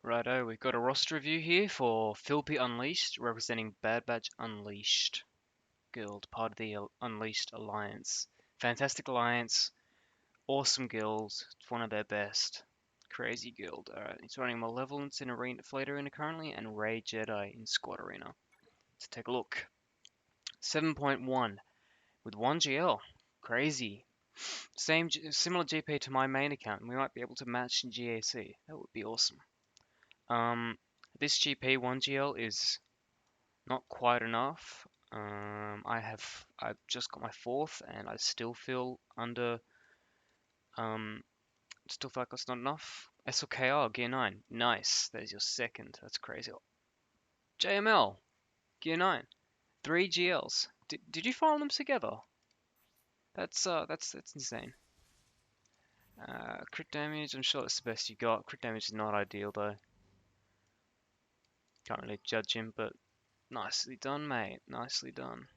Righto, we've got a roster review here for Philpy Unleashed, representing Bad Batch Unleashed Guild, part of the Unleashed Alliance. Fantastic Alliance, awesome guild, it's one of their best. Crazy guild. Alright, he's running Malevolence in Fleet Arena currently, and Ray Jedi in Squad Arena. Let's take a look. 7.1 with 1 GL. Crazy. Similar GP to my main account. We might be able to match in GAC. That would be awesome. This GP 1GL is not quite enough. I've just got my fourth, and I still feel still feel like that's not enough. SLKR Gear 9, nice. There's your second. That's crazy. JML Gear 9, 3 GLs. Did you file them together? That's insane. Crit damage. I'm sure that's the best you got. Crit damage is not ideal though. Can't really judge him, but nicely done, mate. Nicely done.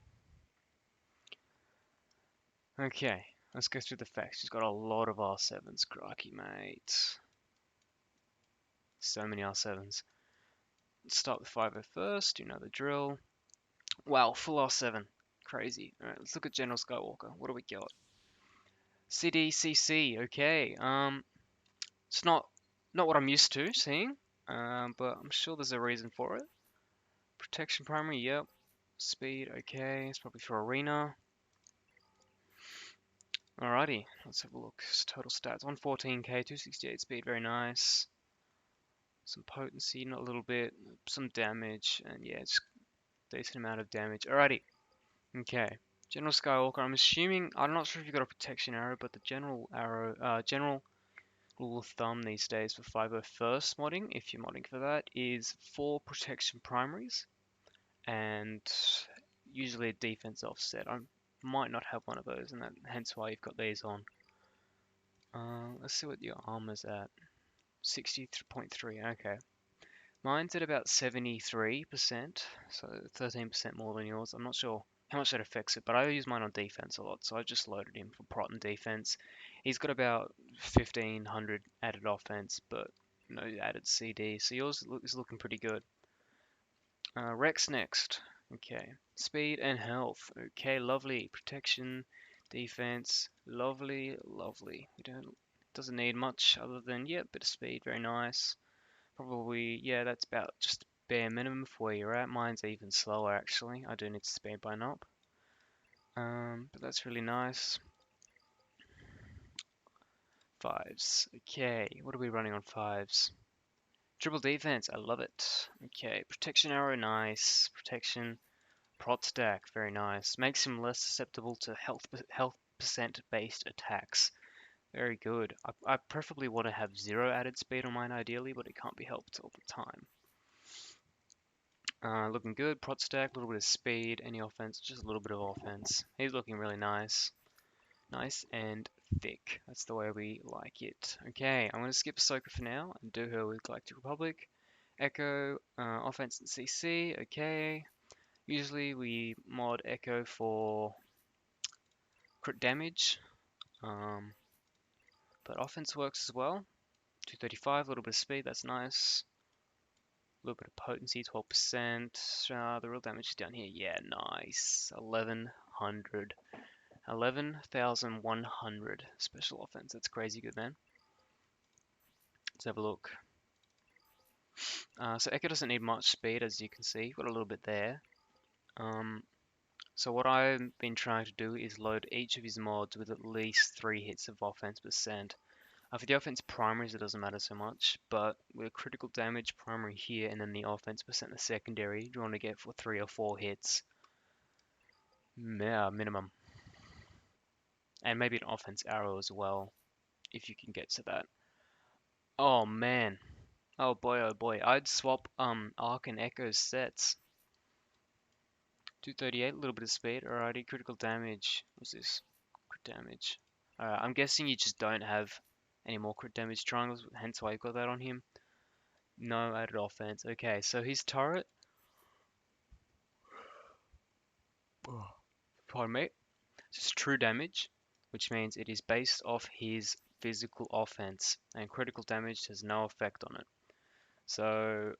Okay, let's go through the facts. He's got a lot of R7s. Crikey, mate. So many R7s. Let's start with 50 first. You know the drill. Wow, full R7. Crazy. Alright, let's look at General Skywalker. What do we got? CDCC. Okay. It's not what I'm used to seeing. But I'm sure there's a reason for it. Protection primary. Yep. Speed. Okay. It's probably for arena. Alrighty, let's have a look. Total stats 114k, 268 speed, very nice. Some potency, not a little bit, some damage, and yeah, it's a decent amount of damage. Alrighty, okay. General Skywalker, I'm not sure if you got a protection arrow, but the general rule of thumb these days for 501st modding, if you're modding for that, is 4 protection primaries, and usually a defense offset. I might not have one of those, and hence why you've got these on. Let's see what your armor's at. 60.3, okay. Mine's at about 73%, so 13% more than yours. I'm not sure how much that affects it, but I use mine on defense a lot, so I just loaded him for prot and defense. He's got about 1500 added offense, but no added CD, so yours is looking pretty good. Rex next. Okay. Speed and health. Okay, lovely. Protection, defense, lovely, lovely. Doesn't need much other than, yeah, bit of speed, very nice. Probably, yeah, that's about just bare minimum for where you're at. Mine's even slower actually. I do need to speed mine up. But that's really nice. Fives. Okay, what are we running on fives? Triple defense, I love it. Okay, protection arrow, nice. Protection, prot stack, very nice. Makes him less susceptible to health percent based attacks. Very good. I preferably want to have 0 added speed on mine ideally, but it can't be helped all the time. Looking good. Prot stack, a little bit of speed, any offense, just a little bit of offense. He's looking really nice. Nice and thick. That's the way we like it. Okay, I'm going to skip Ahsoka for now and do her with Galactic Republic. Echo, offense and CC, okay. Usually we mod Echo for crit damage, but offense works as well. 235, a little bit of speed, that's nice. A little bit of potency, 12%. The real damage is down here. Yeah, nice. 1100. 11,100 special offense. That's crazy good, man. Let's have a look. So Echo doesn't need much speed, as you can see. Got a little bit there. So what I've been trying to do is load each of his mods with at least 3 hits of offense percent. For the offense primaries, it doesn't matter so much, but with critical damage primary here and then the offense percent the secondary, you want to get for 3 or 4 hits. Minimum. And maybe an offense arrow as well, if you can get to that. Oh man. Oh boy. I'd swap Arc and Echo sets. 238, a little bit of speed. Alrighty, critical damage. What's this? Crit damage. I'm guessing you just don't have any more crit damage triangles, hence why you got that on him. No added offense. Okay, so his turret. Pardon me. It's true damage, which means it is based off his physical offense, and critical damage has no effect on it. So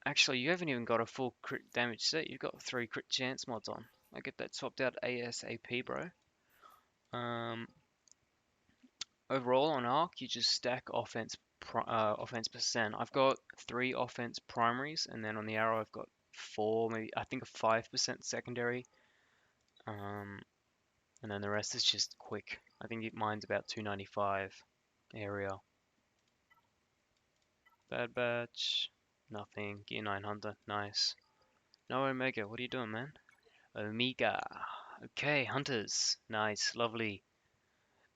actually, you haven't even got a full crit damage set. You've got 3 crit chance mods on. I get that swapped out ASAP, bro. Um, Overall on arc, you just stack offense percent. I've got 3 offense primaries, and then on the arrow I've got 4, maybe I think a 5% secondary. Um, and then the rest is just quick. I think mine's about 295 area. Bad batch, nothing. Gear 900, nice. No Omega, what are you doing, man? Omega. Okay, hunters. Nice, lovely.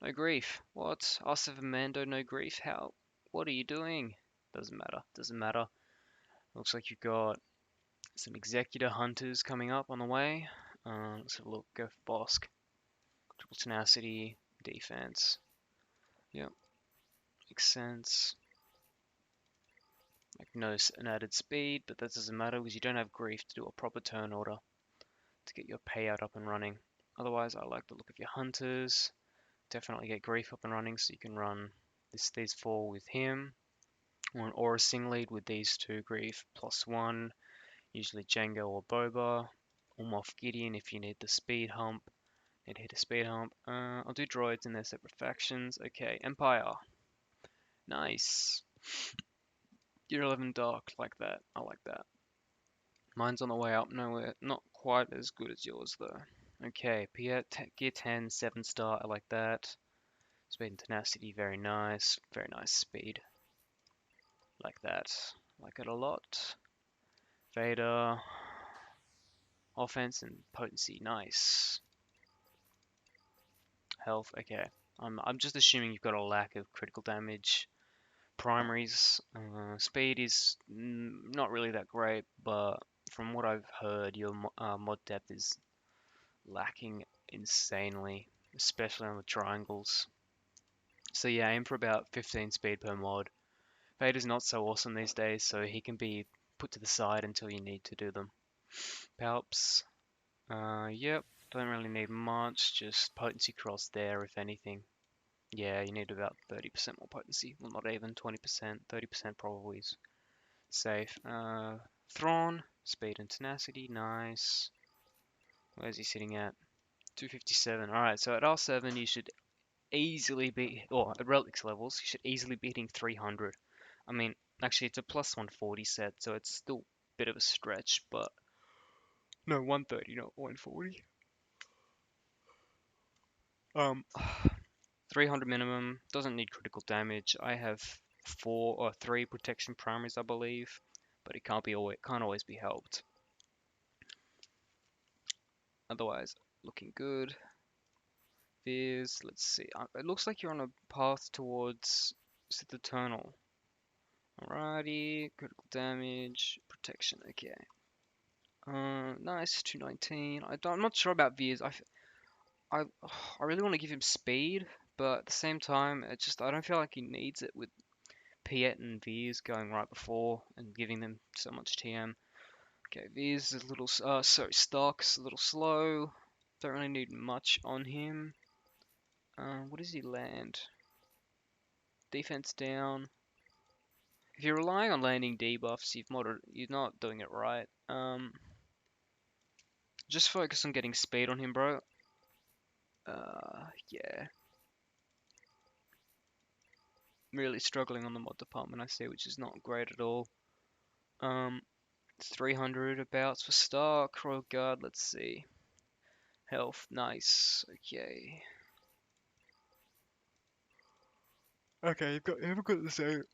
No grief. What? Us of Mando, no grief? How? What are you doing? Doesn't matter. Doesn't matter. Looks like you've got some Executor Hunters coming up on the way. Let's have a look. Go for Bosk. Triple Tenacity. Defense. Yep. Makes sense. Like no an added speed, but that doesn't matter because you don't have grief to do a proper turn order to get your payout up and running. Otherwise, I like the look of your Hunters. Definitely get grief up and running so you can run these 4 with him. Or a sing lead with these 2 grief +1, usually Django or Boba. Or Moff Gideon if you need the speed hump. Need to hit a speed hump. I'll do droids in their separate factions. Okay, Empire. Nice. Year 11 Dark, like that. I like that. Mine's on the way up nowhere. Not quite as good as yours though. Okay, Gear 10, 7 star. I like that. Speed and tenacity, very nice. Very nice speed. Like that. Like it a lot. Vader. Offense and potency, nice. Health, okay. I'm just assuming you've got a lack of critical damage. Primaries, speed is not really that great, but from what I've heard, your mod depth is lacking insanely, especially on the triangles. So yeah, aim for about 15 speed per mod. Vader's not so awesome these days, so he can be put to the side until you need to do them. Palps, yep, don't really need much, just potency cross there if anything. Yeah, you need about 30% more potency. Well, not even 20%, 30% probably is safe. Thrawn, speed and tenacity, nice. Where's he sitting at? 257. Alright, so at R7 you should easily be, or at relics levels, you should easily be hitting 300. I mean, actually it's a plus 140 set, so it's still a bit of a stretch, but no, 130, not 140. 300 minimum, doesn't need critical damage. I have 4 or 3 protection primaries, I believe, but it can't always be helped. Otherwise, looking good. Viz, let's see. It looks like you're on a path towards Sith Eternal. Alrighty, critical damage, protection. Okay. Nice, 219. I'm not sure about Viz. I really want to give him speed, but at the same time, I don't feel like he needs it with Piet and Viz going right before and giving them so much TM. Okay, Viz is a little, sorry, Stock's a little slow. Don't really need much on him. What does he land? Defense down. If you're relying on landing debuffs, you're not doing it right. Just focus on getting speed on him, bro. Yeah. Really struggling on the mod department, I see, which is not great at all. 300 abouts for Stark, Royal Guard, let's see. Health, nice. Okay. Okay, you haven't got the Zeta.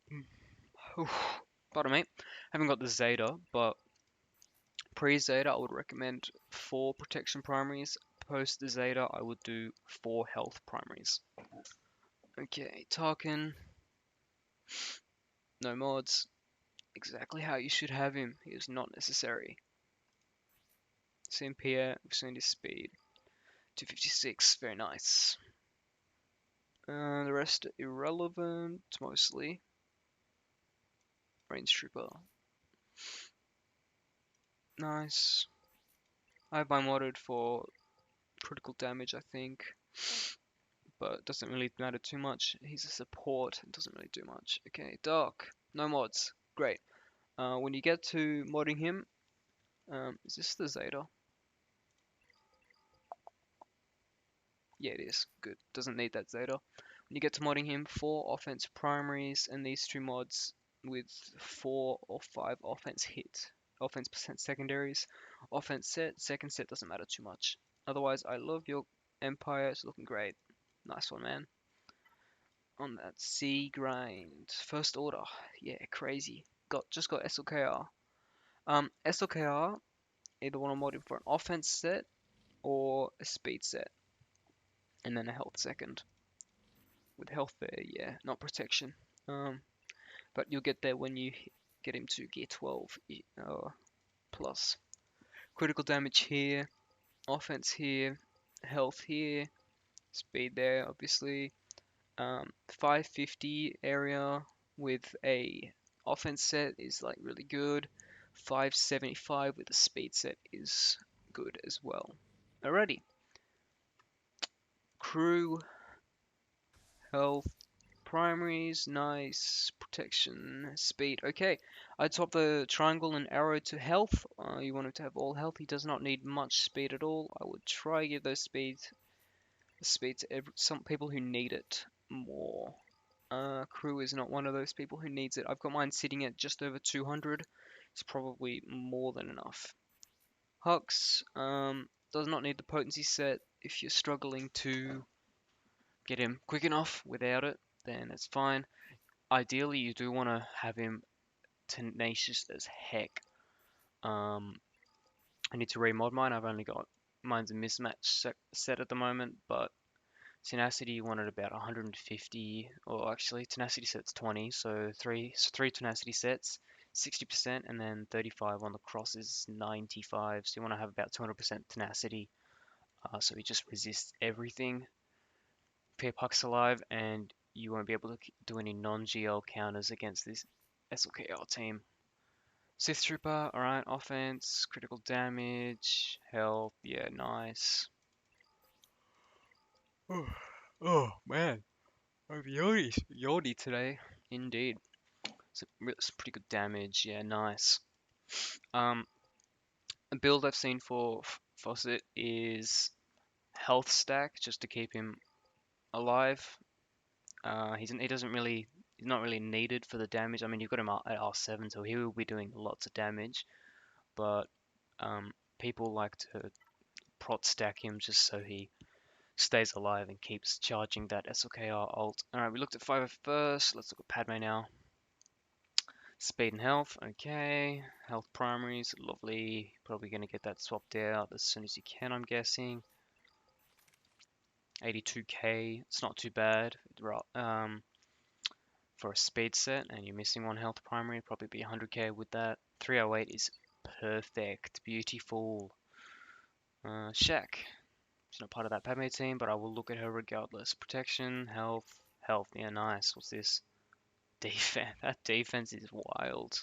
Pardon me. Haven't got the Zeta, but pre-Zeta I would recommend 4 protection primaries. Post the Zeta I would do 4 health primaries. Okay, Tarkin. No mods. Exactly how you should have him. He is not necessary. Same Pierre, we've seen his speed. 256, very nice. The rest are irrelevant, mostly. Range Trooper. Nice. I have my modded for critical damage, I think. But it doesn't really matter too much. He's a support, it doesn't really do much. Okay, Dark. No mods. Great. When you get to modding him, is this the Zeta? Yeah, it is. Good. Doesn't need that Zeta. When you get to modding him, 4 offense primaries and these 2 mods with 4 or 5 offense percent secondaries. Offense set, second set doesn't matter too much. Otherwise, I love your Empire. It's looking great. Nice one, man. On that C grind. First order. Yeah, crazy. Just got SLKR. SLKR, either want to mod him for an offense set or a speed set. And then a health second. With health there, yeah, not protection. But you'll get there when you get him to gear 12 plus. Critical damage here, offense here, health here, speed there, obviously. 550 area with a offense set is like really good. 575 with a speed set is good as well. Alrighty, crew, health, primaries, nice. Protection, speed. Okay, I'd swap the triangle and arrow to health. You want him to have all health. He does not need much speed at all. I would try give those speed to some people who need it more. Crew is not one of those people who needs it. I've got mine sitting at just over 200. It's probably more than enough. Hux does not need the potency set. If you're struggling to get him quick enough without it, then it's fine. Ideally, you do want to have him tenacious as heck. I need to remod mine. I've only got mine's a mismatch set at the moment, but Tenacity wanted about 150, or actually Tenacity sets 20, so three Tenacity sets, 60%, and then 35 on the cross is 95. So you want to have about 200% Tenacity, so he just resists everything. Keep Hux alive, and you won't be able to do any non-GL counters against this SLKR team. Sith Trooper, alright, offense, critical damage, health, yeah, nice. Oh man, I'm Yodi today, indeed. It's pretty good damage, yeah, nice. A build I've seen for Fawcett is health stack, just to keep him alive. He's not really needed for the damage. I mean, you've got him at R7, so he will be doing lots of damage, but people like to prot stack him just so he stays alive and keeps charging that SLKR ult. Alright, we looked at 5 first. Let's look at Padme now. Speed and health, okay. Health primaries, lovely. Probably going to get that swapped out as soon as you can, I'm guessing. 82k, it's not too bad. For a speed set, and you're missing 1 health primary, probably be 100k with that. 308 is perfect, beautiful. Shaq, she's not part of that Padme team, but I will look at her regardless. Protection, health, yeah, nice. What's this? Defense, that defense is wild.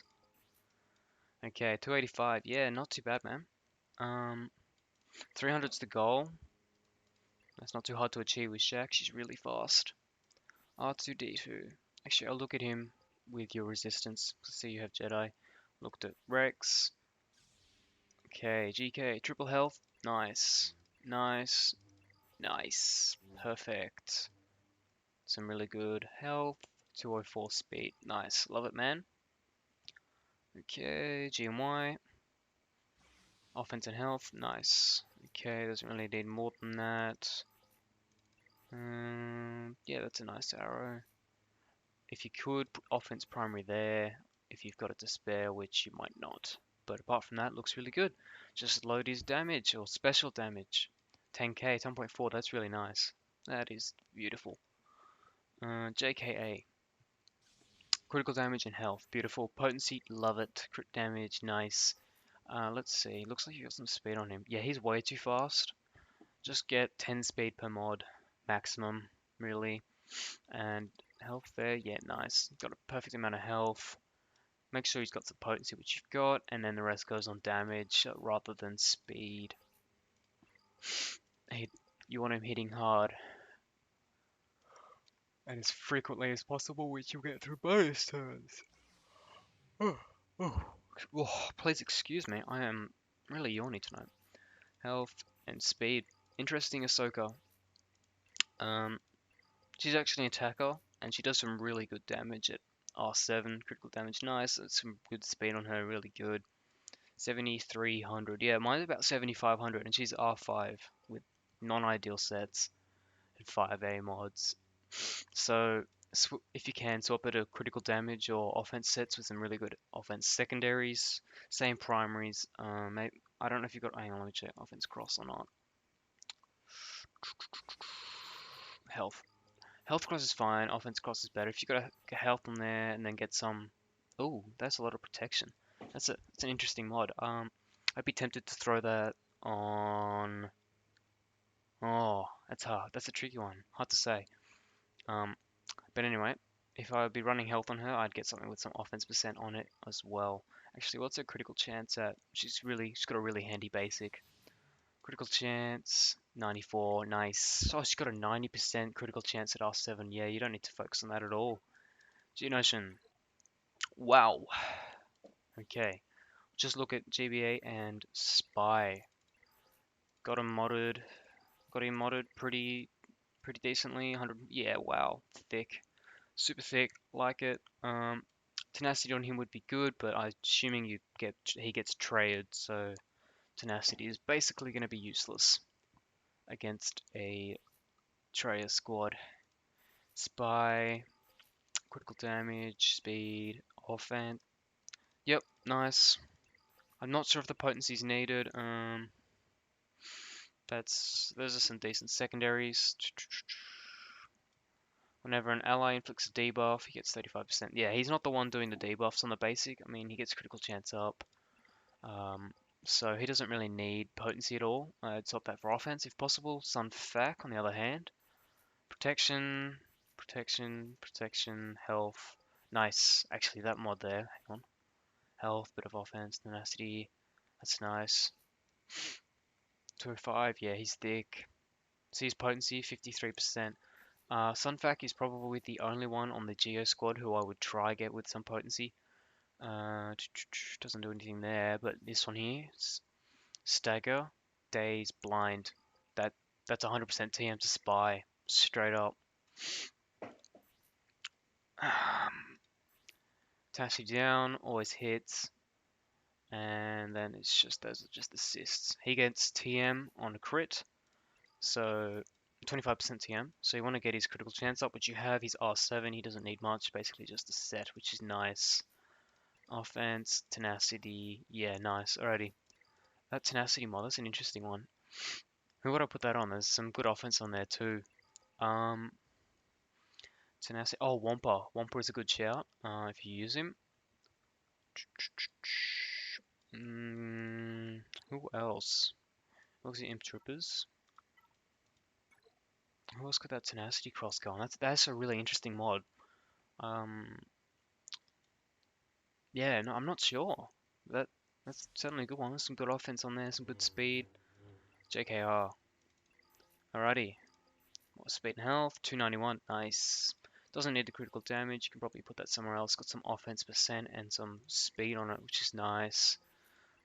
Okay, 285, yeah, not too bad, man. 300's the goal. That's not too hard to achieve with Shaq, she's really fast. R2D2. Actually, I'll look at him with your resistance. See, you have Jedi. Looked at Rex. Okay, GK, triple health. Nice. Nice. Nice. Perfect. Some really good health. 204 speed. Nice. Love it, man. Okay, GMY. Offense and health. Nice. Okay, doesn't really need more than that. Yeah, that's a nice arrow. If you could, put offense primary there, if you've got it to spare, which you might not. But apart from that, looks really good. Just load his damage, or special damage. 10k, 10.4, that's really nice. That is beautiful. JKA. Critical damage and health, beautiful. Potency, love it. Crit damage, nice. Let's see, looks like you got some speed on him. Yeah, he's way too fast. Just get 10 speed per mod, maximum, really. And health there, yeah, nice. Got a perfect amount of health. Make sure he's got the potency, which you've got, and then the rest goes on damage rather than speed. You want him hitting hard and as frequently as possible, which you'll get through bonus turns. Oh, oh. Oh, please excuse me. I am really yawny tonight. Health and speed. Interesting Ahsoka. Um, she's actually an attacker, and she does some really good damage at R7, critical damage. Nice. Some good speed on her, really good. 7,300. Yeah, mine's about 7,500, and she's R5 with non-ideal sets and 5A mods. So if you can, swap it to critical damage or offense sets with some really good offense secondaries. Same primaries. I don't know if you got. Hang on, let me check offense cross or not. Health. Health cross is fine. Offense cross is better. If you got a health on there and then get some. Oh, that's a lot of protection. That's an interesting mod. I'd be tempted to throw that on. Oh, that's hard. That's a tricky one. Hard to say. Um, But anyway, if I would be running health on her, I'd get something with some offense percent on it as well. Actually, what's her critical chance at? She's got a really handy basic. Critical chance, 94, nice. Oh, she's got a 90% critical chance at R7. Yeah, you don't need to focus on that at all. Geonosian, wow. Okay, just look at GBA and Spy. Got him modded. Got him modded pretty decently. 100. Yeah, wow, thick. Super thick, like it. Tenacity on him would be good, but I'm assuming he gets traded, so tenacity is basically going to be useless against a Traya squad. Spy, critical damage, speed, offense. Yep, nice. I'm not sure if the potency is needed. Those are some decent secondaries. Whenever an ally inflicts a debuff, he gets 35%. Yeah, he's not the one doing the debuffs on the basic. I mean, he gets critical chance up. So he doesn't really need potency at all. I'd swap that for offense if possible. Sun Fac, on the other hand. Protection, protection, health. Nice. Actually, that mod there. Hang on. Health, bit of offense, tenacity. That's nice. 205, yeah, he's thick. See his potency, 53%. Sunfac is probably the only one on the Geo squad who I would try get with some potency. Doesn't do anything there, but this one here, Stagger, Daze, Blind. That's 100% TM to Spy, straight up. Tashi down, always hits, and then it's just those are just assists. He gets TM on a crit, so 25% TM. So you want to get his critical chance up, which you have. He's R7. He doesn't need much, basically just a set, which is nice. Offense, tenacity, yeah, nice. Alrighty, that tenacity mod, that's an interesting one. Who would I put that on? There's some good offense on there too. Um, Tenacity. Oh, Wampa. Wampa is a good shout if you use him. Who else? Looks at Imp Troopers. Who else got that Tenacity cross going? That's a really interesting mod. Yeah, no, I'm not sure. That's certainly a good one. There's some good offense on there, some good speed. JKR. Alrighty. What speed and health? 291. Nice. Doesn't need the critical damage. You can probably put that somewhere else. Got some offense percent and some speed on it, which is nice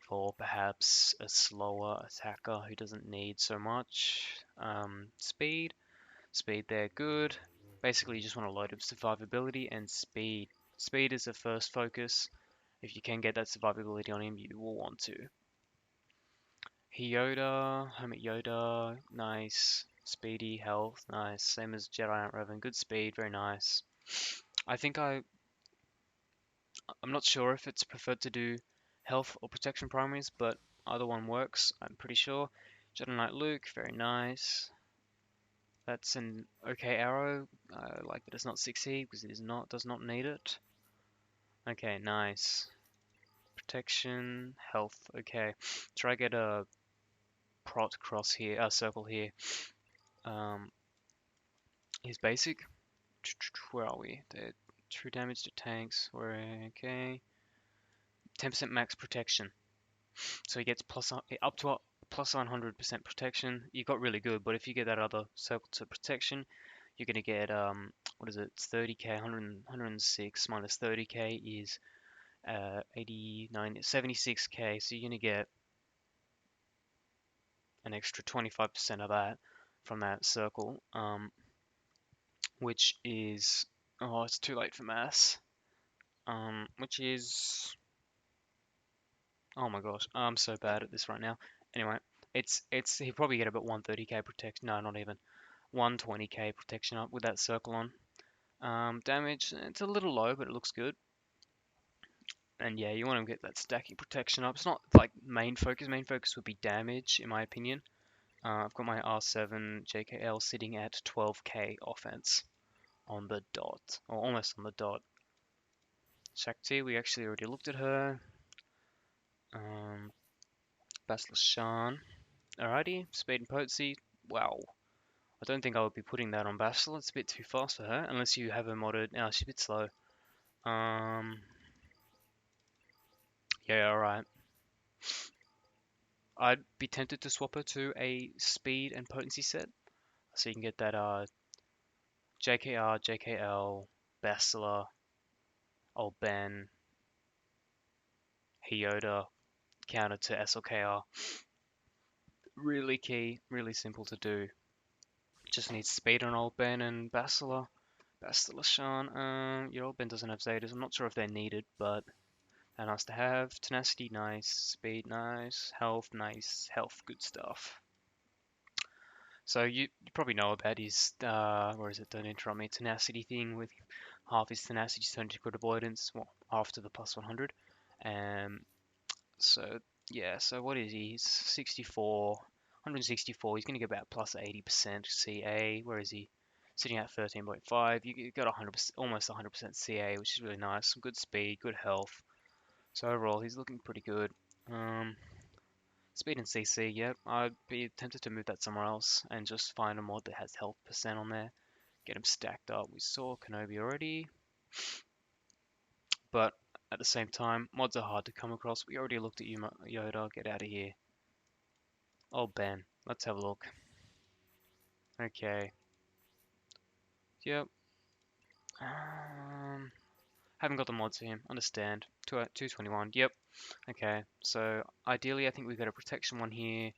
for perhaps a slower attacker who doesn't need so much. Speed. Speed there, good. Basically, you just want to load up survivability and speed. Speed is the first focus. If you can get that survivability on him, you will want to. Hermit Yoda, nice. Speedy, health, nice. Same as Jedi Raven, good speed, very nice. I'm not sure if it's preferred to do health or protection primaries, but either one works, I'm pretty sure. Jedi Knight Luke, very nice. That's an okay arrow. I like that it's not 6E because does not need it. Okay, nice. Protection, health, okay. Try get a prot cross here, circle here. His basic. Where are we? The true damage to tanks. We're okay. 10% max protection. So he gets up to a plus 100% protection. You got really good, but if you get that other circle to protection, you're gonna get what is it? It's 30k, 106 minus 30k is 89, 76k. So you're gonna get an extra 25% of that from that circle, which is, oh, it's too late for maths. Which is, oh my gosh, I'm so bad at this right now. Anyway, it's he'll probably get about 130k protection. No, not even 120k protection up with that circle on. Damage, it's a little low, but it looks good. And yeah, you want to get that stacking protection up. It's not like main focus. Main focus would be damage, in my opinion. I've got my R7 JKL sitting at 12k offense on the dot, or almost on the dot. Shakti, we actually already looked at her. Bastila Shan. Alrighty, speed and potency. Wow. I don't think I would be putting that on Bastila. It's a bit too fast for her, unless you have her modded. Now she's a bit slow. Yeah, alright. I'd be tempted to swap her to a speed and potency set. So you can get that JKR, JKL, Bastila, Old Ben, Hyoda, counter to SLKR. Really key, really simple to do. Just needs speed on Old Ben and Bastila. Bastila Shan. Your Old Ben doesn't have Zetas. I'm not sure if they're needed, but they're nice to have. Tenacity, nice. Speed, nice. Health, nice. Health, good stuff. So you probably know about his, where is it? Don't interrupt me. Tenacity thing with half his tenacity turned to crit avoidance. Well, after the plus 100. So yeah. So what is he? He's 64, 164. He's going to get about plus 80% CA. Where is he? Sitting at 13.5. You got 100%, almost 100% CA, which is really nice. Some good speed, good health. So overall, he's looking pretty good. Speed and CC, yep. I'd be tempted to move that somewhere else and just find a mod that has health percent on there. Get him stacked up. We saw Kenobi already. But at the same time, mods are hard to come across. We already looked at you, Yoda. Get out of here. Oh, Ben. Let's have a look. Okay. Yep. Haven't got the mods for him. Understand. 221. Yep. Okay. So ideally, I think we've got a protection one here,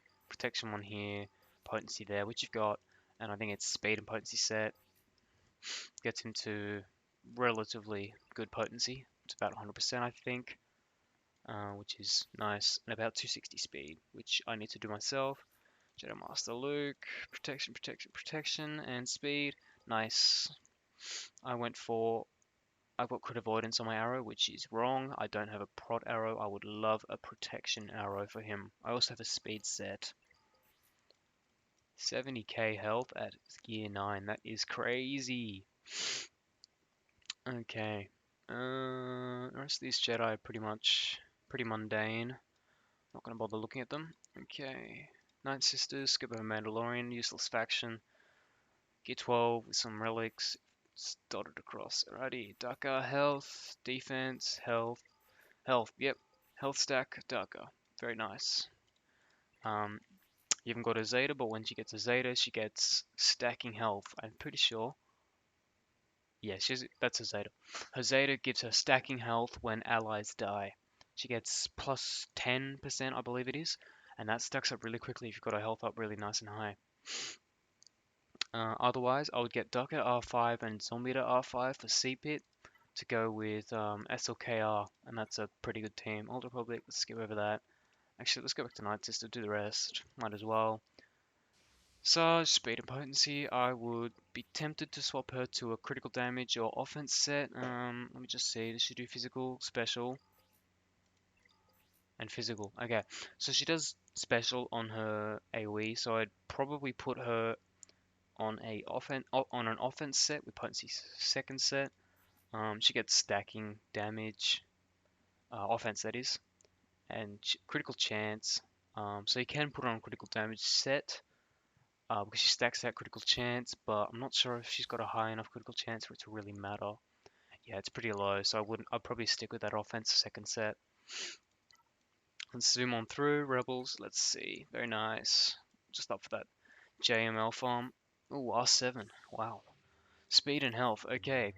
potency there, which you've got, and I think it's speed and potency set. Gets him to relatively good potency. It's about 100%, I think, which is nice, and about 260 speed, which I need to do myself. Jedi Master Luke, protection, and speed. Nice. I've got crit avoidance on my arrow, which is wrong. I don't have a prot arrow. I would love a protection arrow for him. I also have a speed set. 70k health at gear 9. That is crazy. Okay. The rest of these Jedi are pretty mundane. Not gonna bother looking at them. Okay. Night Sisters, skip over Mandalorian, useless faction. Gear 12 with some relics. It's dotted across. Alrighty. Daka, health, defense, health. Health, yep. Health stack, Daka. Very nice. You haven't got a Zeta, but when she gets a Zeta, she gets stacking health. I'm pretty sure. Yeah, that's a Zeta. Her Zeta gives her stacking health when allies die. She gets plus 10%, I believe it is, and that stacks up really quickly if you've got her health up really nice and high. Otherwise, I would get Ducker R5 and Zombita R5 for C-Pit to go with SLKR, and that's a pretty good team. Old Republic, let's skip over that. Actually, let's go back to Night Sister, do the rest. Might as well. Sarge, speed and potency, I would be tempted to swap her to a critical damage or offense set. Let me just see, does she do physical, special, and physical? Okay, so she does special on her AoE, so I'd probably put her on an offense set with potency second set. She gets stacking damage, offense that is, and critical chance. So you can put her on critical damage set. Because she stacks that critical chance, but I'm not sure if she's got a high enough critical chance for it to really matter. Yeah, it's pretty low, so I'd probably stick with that offense second set. Let's zoom on through Rebels. Let's see, very nice. Just up for that JML farm. Ooh, R7. Wow. Speed and health. Okay.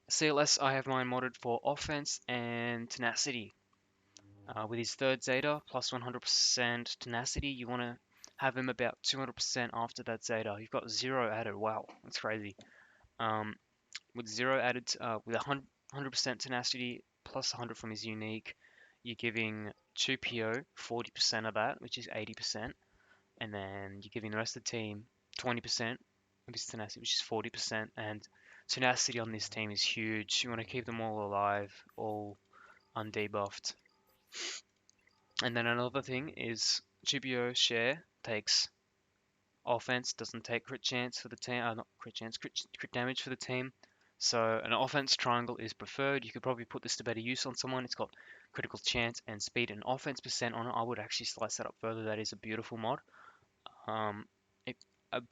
CLS, I have mine modded for offense and tenacity. With his third Zeta plus 100% tenacity, you want to have him about 200% after that Zeta. You've got 0 added. Wow, that's crazy. Um, with 0 added, with 100% tenacity plus 100 from his unique, you're giving 2PO 40% of that, which is 80%, and then you're giving the rest of the team 20% of his tenacity, which is 40%. And tenacity on this team is huge. You want to keep them all alive, all undebuffed. And then another thing is GBO share takes offense, doesn't take crit chance for the team, not crit chance, crit damage for the team. So an offense triangle is preferred. You could probably put this to better use on someone. It's got critical chance and speed and offense percent on it. I would actually slice that up further. That is a beautiful mod. Um, it,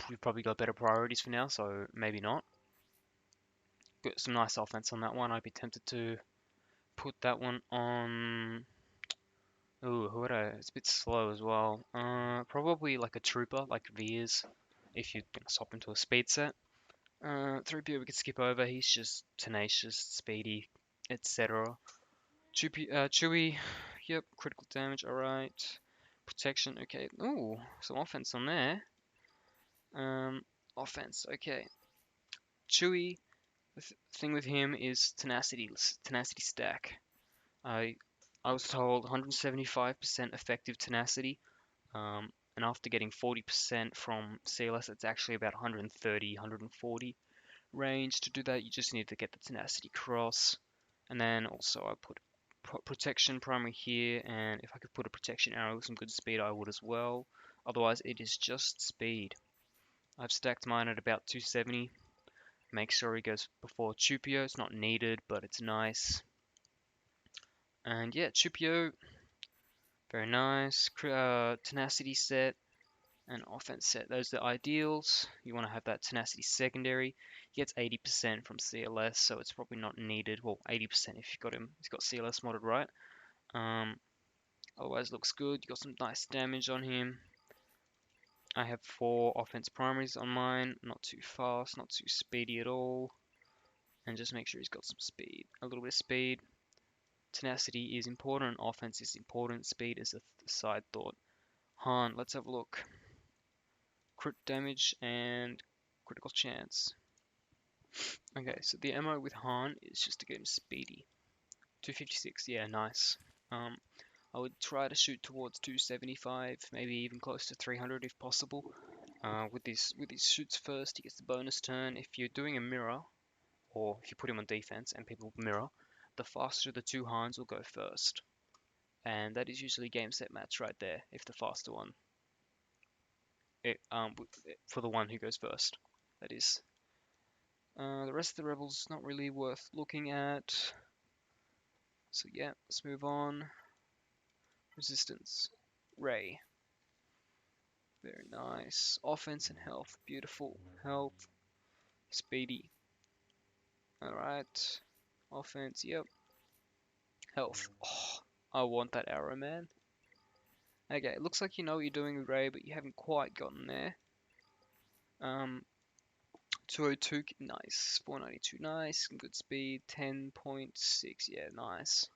we've probably got better priorities for now, so maybe not. Got some nice offense on that one. I'd be tempted to put that one on. Ooh, who would I? It's a bit slow as well. Probably like a trooper, like Veers, if you're gonna swap into a speed set. 3PO we could skip over. He's just tenacious, speedy, etc. Chewie, yep, critical damage. All right, protection. Okay. Ooh, some offense on there. Offense. Okay. Chewie. The thing with him is tenacity stack. I I was told 175% effective tenacity. And after getting 40% from CLS, it's actually about 130, 140 range. To do that, you just need to get the tenacity cross. And then also I put protection primary here, and if I could put a protection arrow with some good speed, I would as well. Otherwise, it is just speed. I've stacked mine at about 270. Make sure he goes before Chupio. It's not needed, but it's nice. And yeah, Chupio, very nice. Tenacity set and offense set. Those are the ideals. You want to have that tenacity secondary. He gets 80% from CLS, so it's probably not needed. Well, 80% if you've got him. He's got CLS modded right. Otherwise, looks good. You got some nice damage on him. I have 4 offense primaries on mine. Not too fast, not too speedy at all. And just make sure he's got some speed. A little bit of speed. Tenacity is important. Offense is important. Speed is a side thought. Han, let's have a look. Crit damage and critical chance. Okay, so the ammo with Han is just to get him speedy. 256, yeah, nice. I would try to shoot towards 275, maybe even close to 300 if possible. With his shoots first, he gets the bonus turn. If you're doing a mirror, or if you put him on defense and people mirror, the faster the 2 Hans will go first. And that is usually game set match right there, if the faster one. For the one who goes first, that is. The rest of the rebels not really worth looking at. So yeah, let's move on. Resistance. Ray. Very nice. Offense and health. Beautiful. Health. Speedy. Alright. Offense, yep. Health. Oh, I want that arrow, man. Okay, it looks like you know what you're doing with Ray, but you haven't quite gotten there. 202, nice. 492, nice. Good speed. 10.6, yeah, nice.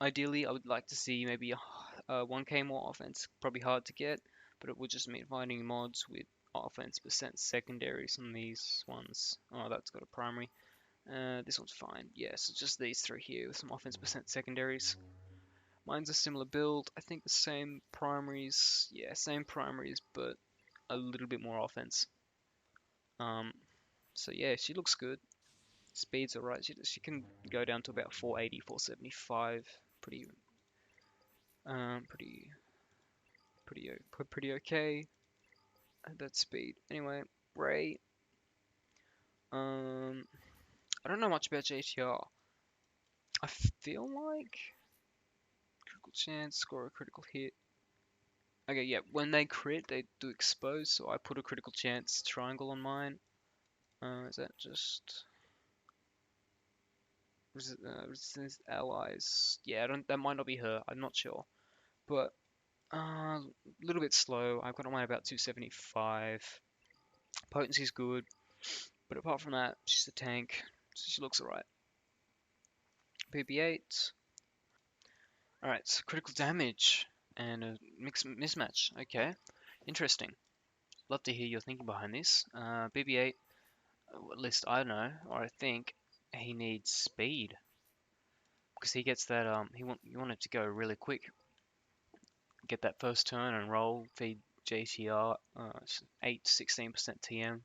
Ideally, I would like to see maybe a 1k more offense. Probably hard to get, but it would just mean finding mods with offense percent secondaries on these ones. Oh, that's got a primary. This one's fine. Yeah, so just these 3 here with some offense percent secondaries. Mine's a similar build. I think the same primaries. Yeah, same primaries, but a little bit more offense. So yeah, she looks good. Speed's alright. She can go down to about 480, 475. Pretty pretty okay at that speed. Anyway, Ray. I don't know much about JTR. I feel like critical chance, score a critical hit. Okay, yeah, when they crit, they do expose, so I put a critical chance triangle on mine. Is that just resistance allies? Yeah, that might not be her. I'm not sure, but a little bit slow. I've got mine about 275. Potency's good. But apart from that, she's a tank, so she looks alright. BB-8. Alright, so critical damage and a mismatch. Okay, interesting. Love to hear your thinking behind this. BB-8, at least I know, or I think, he needs speed. Because he gets that, you want it to go really quick. Get that first turn and roll, feed JTR, 8 to 16% TM.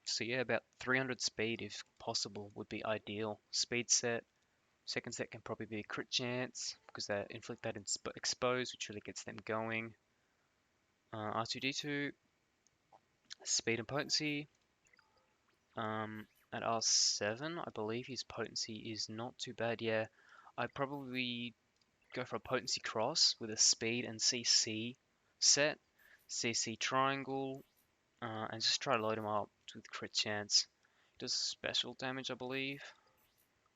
So yeah, about 300 speed if possible would be ideal. Speed set. Second set can probably be a crit chance because they inflict that expose, which really gets them going. R2D2, speed and potency. At R7, I believe his potency is not too bad. Yeah, I'd probably go for a potency cross with a speed and CC set, CC triangle, and just try to load him up with crit chance. He does special damage, I believe.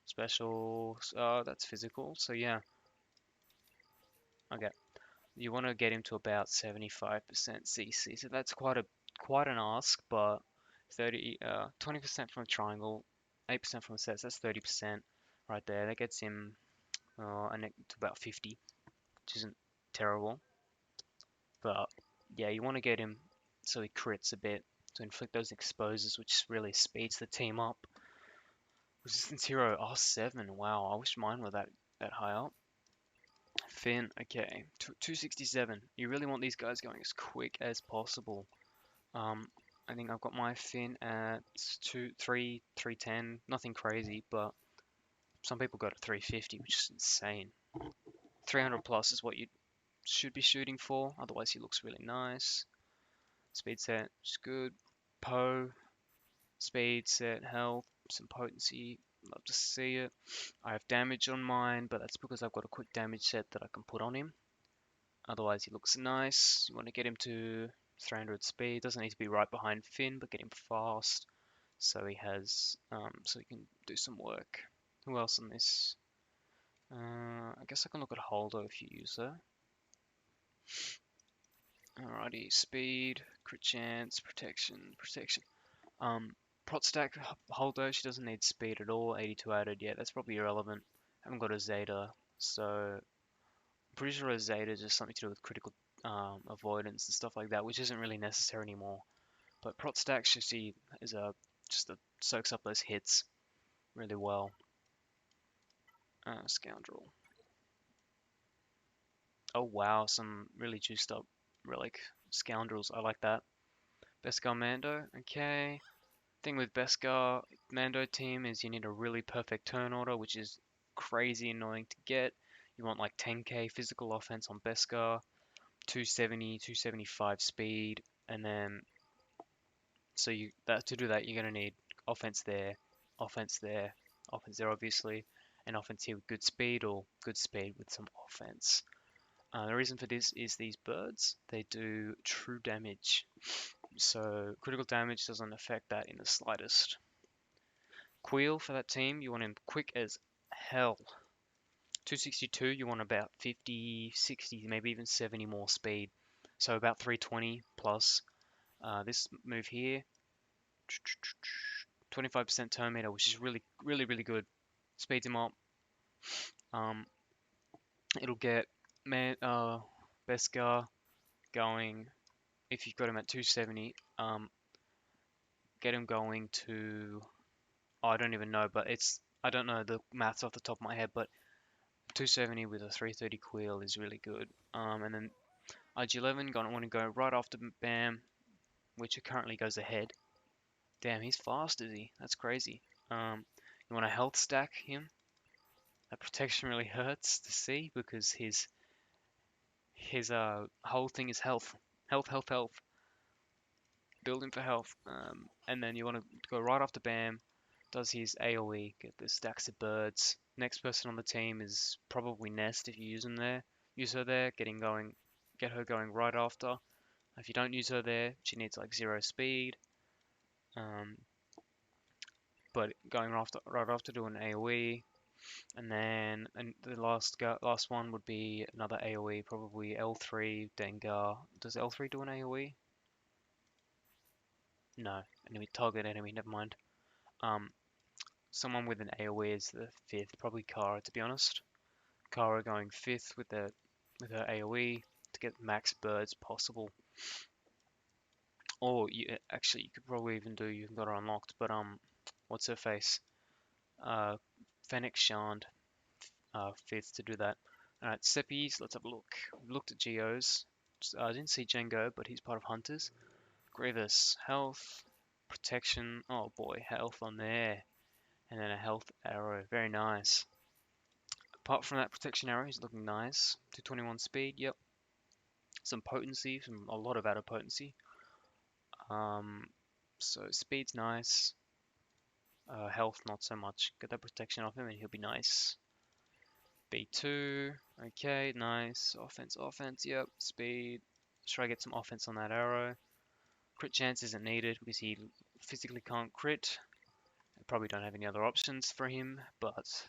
Special, that's physical, so yeah. Okay, you want to get him to about 75% CC, so that's quite an ask, but 20% from a triangle, 8% from a set, so that's 30% right there. That gets him to about 50, which isn't terrible. But yeah, you want to get him so he crits a bit to inflict those exposes, which really speeds the team up. Resistance hero R7. Wow, I wish mine were that high up. Finn, okay, 267. You really want these guys going as quick as possible. I think I've got my Finn at 310. Nothing crazy, but some people got at 350, which is insane. 300 plus is what you should be shooting for. Otherwise, he looks really nice. Speed set is good. Poe, speed set, health, some potency. Love to see it. I have damage on mine, but that's because I've got a quick damage set that I can put on him. Otherwise, he looks nice. You want to get him to 300 speed. Doesn't need to be right behind Finn, but get him fast so he has, so he can do some work. Who else on this? I guess I can look at Holdo if you use her. Alrighty, speed, crit chance, protection. Prot stack Holdo, she doesn't need speed at all. 82 added, yeah, that's probably irrelevant. Haven't got a Zeta, so I'm pretty sure a Zeta is just something to do with critical avoidance and stuff like that, which isn't really necessary anymore. But Prot stack, she is soaks up those hits really well. Scoundrel. Oh wow, some really juiced up relic scoundrels. I like that. Beskar Mando, okay. Thing with Beskar Mando team is you need a really perfect turn order, which is crazy annoying to get. You want like 10k physical offense on Beskar, 270, 275 speed, and then to do that you're gonna need offense there, offense there, offense there obviously, and offense here with good speed or good speed with some offense. The reason for this is these birds, they do true damage. So critical damage doesn't affect that in the slightest. Queel for that team, you want him quick as hell. 262, you want about 50, 60, maybe even 70 more speed. So about 320 plus. This move here, 25% turn meter, which is really, really, really good. Speeds him up. It'll get Beskar going. If you've got him at 270, get him going to. Oh, I don't even know, but I don't know the maths off the top of my head, but 270 with a 330 Queel is really good. And then IG-11, gonna want to go right after Bam, which currently goes ahead. Damn, he's fast, is he? That's crazy. You want to health stack him. That protection really hurts to see because his whole thing is health, health, health, health. Building for health. And then you want to go right after Bam. Does his AoE, get the stacks of birds. Next person on the team is probably Nest if you use him there. Use her there, get her going right after. If you don't use her there, she needs like 0 speed. But going right after doing AoE, and then the last one would be another AoE, probably L3 Dengar. Does L3 do an AoE? No, enemy target enemy. Never mind. Um, someone with an AOE is the fifth. Probably Kara, to be honest. Kara going fifth with her AOE to get max birds possible. Or actually, you could probably even do. You've got her unlocked, but what's her face? Fennec Shand, fifth to do that. Alright, Seppies, let's have a look. We've looked at Geos. I didn't see Django, but he's part of Hunters. Grievous, health, protection. Oh boy, health on there. And then a health arrow. Very nice. Apart from that protection arrow, he's looking nice. 221 speed, yep. Some potency, a lot of added potency. So speed's nice. Health, not so much. Get that protection off him and he'll be nice. B2, okay, nice. Offense, yep. Speed. Let's try to get some offense on that arrow. Crit chance isn't needed because he physically can't crit. I probably don't have any other options for him, but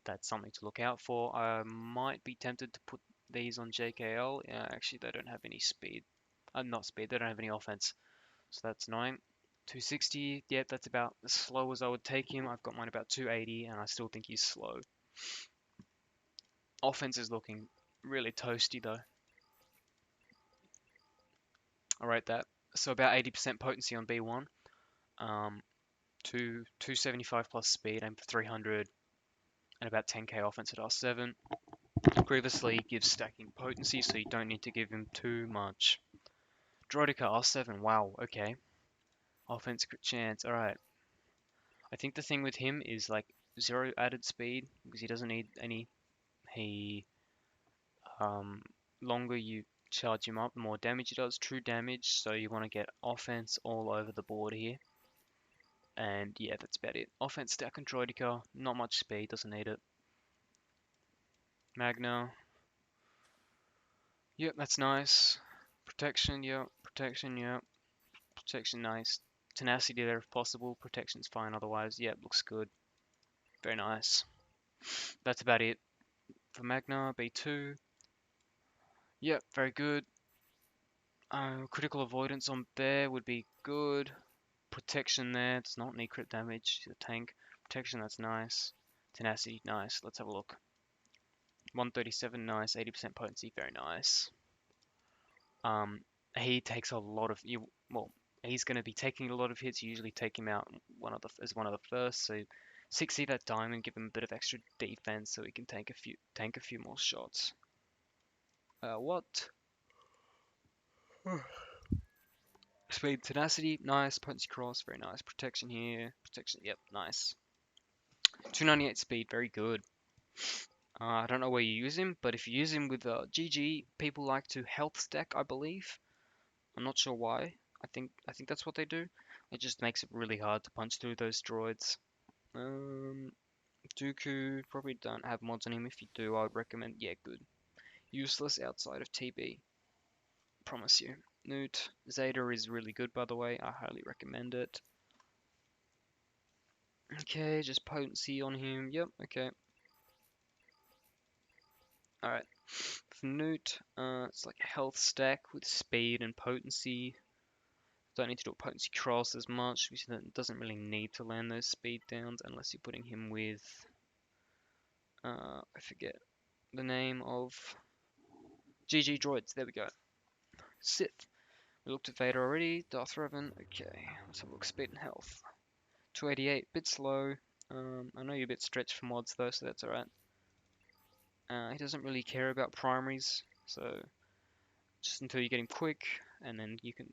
that's something to look out for. I might be tempted to put these on JKL. Yeah, actually, they don't have any speed. Not speed, they don't have any offense. So that's annoying. 260, yeah, that's about as slow as I would take him. I've got mine about 280, and I still think he's slow. Offense is looking really toasty, though. I'll rate that. So about 80% potency on B1. 275 plus speed, aim for 300, and about 10k offense at R7. Grievously gives stacking potency, so you don't need to give him too much. Droidica R7, wow, okay. Offense crit chance, alright. I think the thing with him is like 0 added speed, because he doesn't need any. Longer you charge him up, the more damage he does, true damage, so you want to get offense all over the board here. And yeah, that's about it. Offense stack and Droidica, not much speed, doesn't need it. Magna, yep, that's nice. Protection, yep. Protection, yep. Protection, nice. Tenacity there if possible. Protection's fine otherwise. Yep, looks good. Very nice. That's about it for Magna. B2. Yep, very good. Critical avoidance on there would be good. Protection there does not need crit damage. She's a tank. Protection, that's nice. Tenacity, nice. Let's have a look. 137, nice. 80% potency, very nice. He takes a lot of well, he's going to be taking a lot of hits. You usually take him out as one of the first. So 60 that diamond, give him a bit of extra defense so he can tank a few more shots. What? Speed, tenacity, nice. Potency cross, very nice. Protection here, protection, yep, nice. 298 speed, very good. I don't know where you use him, but if you use him with GG, people like to health stack, I believe. I'm not sure why. I think that's what they do. It just makes it really hard to punch through those droids. Dooku, probably don't have mods on him. If you do, I would recommend, yeah, good. Useless outside of TB. Promise you. Newt, Zeta is really good, by the way. I highly recommend it. Okay, just potency on him. Yep, okay. Alright. For Newt, it's like a health stack with speed and potency. Don't need to do a potency cross as much because it doesn't really need to land those speed downs unless you're putting him with I forget the name of GG droids. There we go. Sith. We looked at Vader already. Darth Raven. Okay, let's have a look. Speed and health. 288. Bit slow. I know you're a bit stretched for mods though, so that's alright. He doesn't really care about primaries, so just until you get him quick, and then you can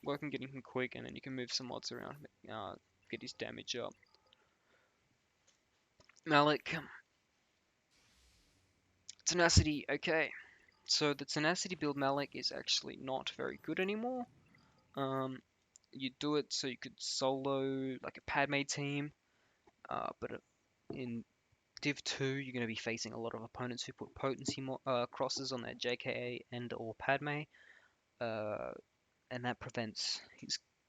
work on getting him quick, and then you can move some mods around, get his damage up. Malik. Tenacity, okay. So the Tenacity build Malik is actually not very good anymore. You do it so you could solo like a Padme team, but in Div 2 you're going to be facing a lot of opponents who put potency crosses on their JKA and or Padme, and that prevents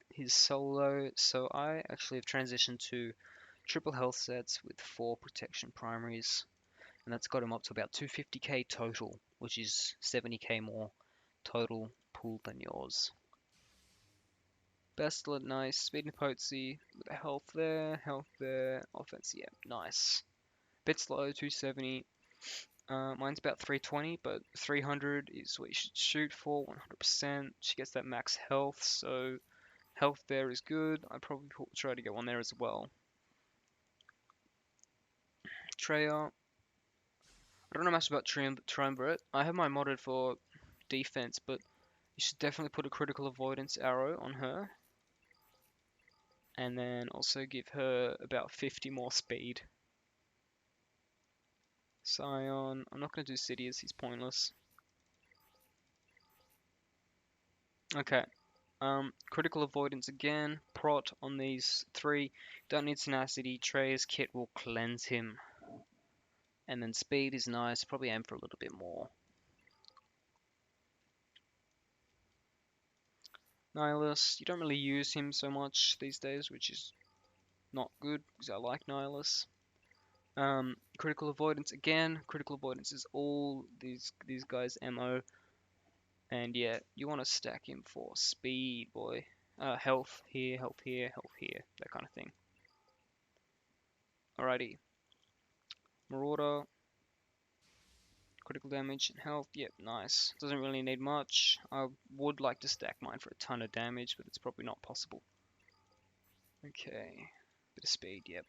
his solo. So I actually have transitioned to triple health sets with 4 protection primaries, and that's got him up to about 250k total, which is 70k more total pool than yours. Bastard, nice. Speed and potency. With the health there. Offense, yeah, nice. Bit slow, 270. Mine's about 320, but 300 is what you should shoot for, 100%. She gets that max health, so health there is good. I probably try to get one there as well. Treya. I don't know much about Triumvirate. I have mine modded for defense, but you should definitely put a critical avoidance arrow on her. And then also give her about 50 more speed. Scion. I'm not going to do Sidious, he's pointless. Okay. Critical avoidance again. Prot on these three. Don't need tenacity. Trey's kit will cleanse him. And then speed is nice. Probably aim for a little bit more. Nihilus. You don't really use him so much these days, which is not good because I like Nihilus. Critical avoidance again. Critical avoidance is all these guys' MO. And yeah, you want to stack him for speed, boy. Health here, health here, health here, that kind of thing. Alrighty. Marauder. Critical damage and health, yep, nice. Doesn't really need much. I would like to stack mine for a ton of damage, but it's probably not possible. Okay. Bit of speed, yep.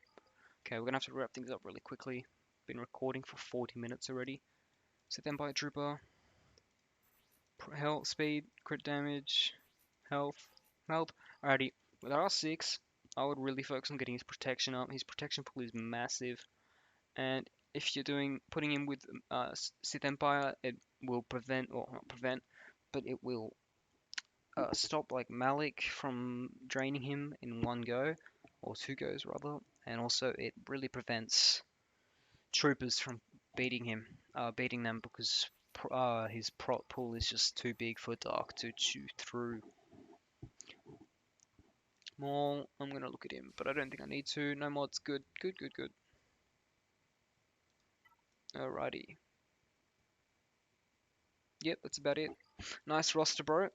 Okay, we're gonna have to wrap things up really quickly. Been recording for 40 minutes already. Sith Empire Trooper. Health, speed, crit damage, health, health. Alrighty, with R6, I would really focus on getting his protection up. His protection pool is massive, and if you're putting him with Sith Empire, it will prevent, or not prevent, but it will stop like Malik from draining him in one go, or two goes rather, and also it really prevents troopers from beating them because his prot pool is just too big for Dark to chew through. Maul, I'm gonna look at him, but I don't think I need to. No mods, good. Alrighty. Yep, that's about it. Nice roster, bro.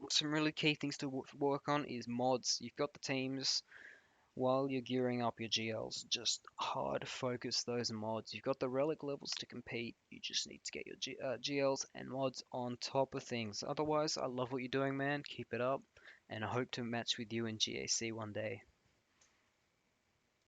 Some really key things to work on is mods. You've got the teams. While you're gearing up your GLs, just hard focus those mods. You've got the relic levels to compete. You just need to get your GLs and mods on top of things. Otherwise, I love what you're doing, man. Keep it up, and I hope to match with you in GAC one day.